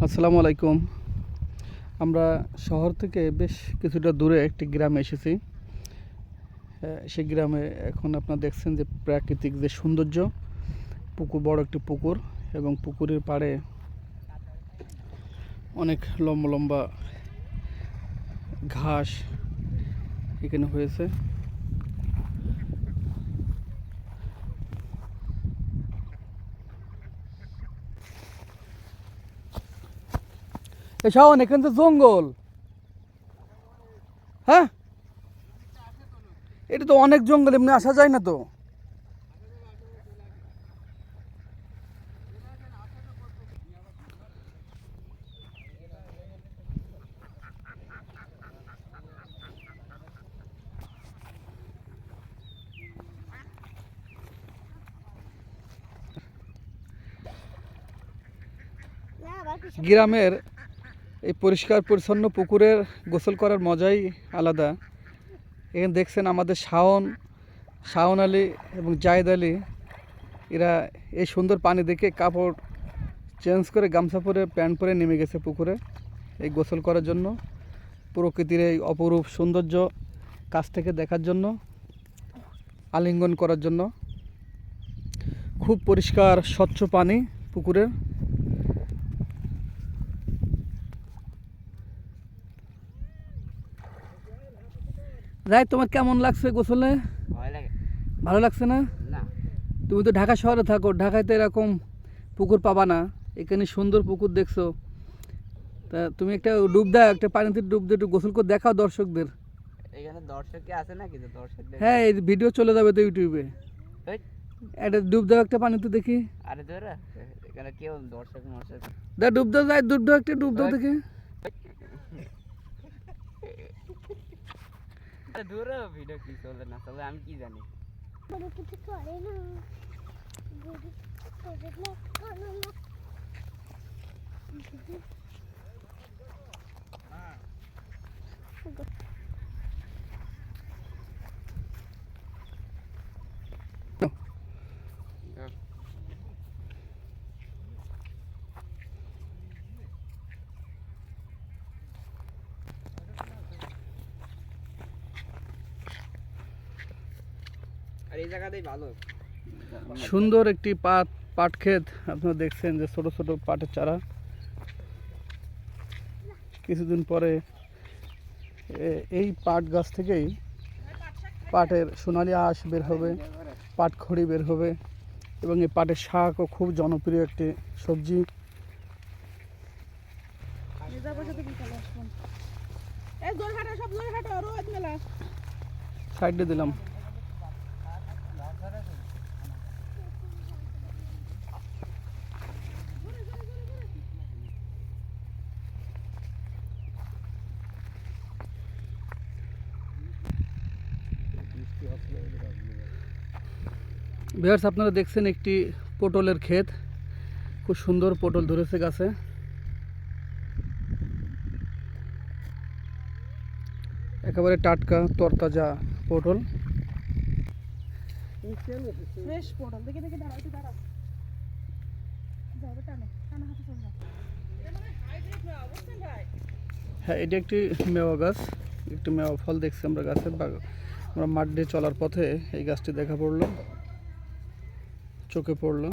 আসসালামু আলাইকুম। আমরা শহর থেকে বেশ কিছুটা দূরে একটি গ্রামে এসেছি। সেই গ্রামে এখন আপনারা দেখছেন যে প্রাকৃতিক যে সৌন্দর্য, পুকুর, বড় একটি পুকুর এবং পুকুরের পাড়ে অনেক লম্বা লম্বা ঘাস এখানে হয়েছে। শাওন, এখানে তো জঙ্গল। হ্যাঁ, এটা তো অনেক জঙ্গল, এমনি আসা যায় না তো। গ্রামের এই পরিষ্কার পরিচ্ছন্ন পুকুরের গোসল করার মজাই আলাদা। এখানে দেখছেন আমাদের শাওন আলী এবং জায়েদ আলী, এরা এই সুন্দর পানি দেখে কাপড় চেঞ্জ করে, গামছা পরে, প্যান্ট পরে নেমে গেছে পুকুরে এই গোসল করার জন্য, প্রকৃতির এই অপরূপ সৌন্দর্য কাছ থেকে দেখার জন্য, আলিঙ্গন করার জন্য। খুব পরিষ্কার স্বচ্ছ পানি পুকুরের। যাই, তোমার কেমন লাগছে গোসলে? ভালো লাগছে না? তুমি তো ঢাকা শহরে থাকো, ঢাকায় তো এরকম পুকুর পাবা না। এখানে সুন্দর পুকুর দেখছো, তা তুমি একটা ডুব দাও, একটা পানিতে ডুব দিয়ে একটু গোসল করে দেখাও দর্শকদের। এখানে দর্শক কি আছে নাকি যে দর্শকদের? হ্যাঁ, এই ভিডিও চলে যাবে তো ইউটিউবে। একটা ডুব দাও একটা পানিতে দেখি। আরে ধরে এখানে কেউ দর্শক দা ডুব দাও, যাই ডুব দাও, একটা ডুব দাও দেখি। দূরে ভিডিও কি চলে না চলে আমি কি জানি। আর এই জায়গাটাই ভালো, সুন্দর একটি পাট ক্ষেত। আপনারা দেখছেন যে ছোট ছোট পাটের চারা। কিছুদিন পরে এই পাট গাছ থেকেই পাটের সোনালি আঁশ বের হবে, পাট খড়ি বের হবে এবং এই পাটের শাকও খুব জনপ্রিয় একটি সবজি। সাইডে দিলাম। ভিউয়ার্স, আপনারা দেখছেন একটি পটলের ক্ষেত। খুব সুন্দর পটল ধরেছে গাছে। একেবারে টাটকা তরতাজা পটল। হ্যাঁ, এটি একটি মেওয়া গাছ, একটি মেওয়া ফল দেখছি আমরা গাছের। আমরা মাঠ দিয়ে চলার পথে এই গাছটি দেখা পড়লো, চোখে পড়লো।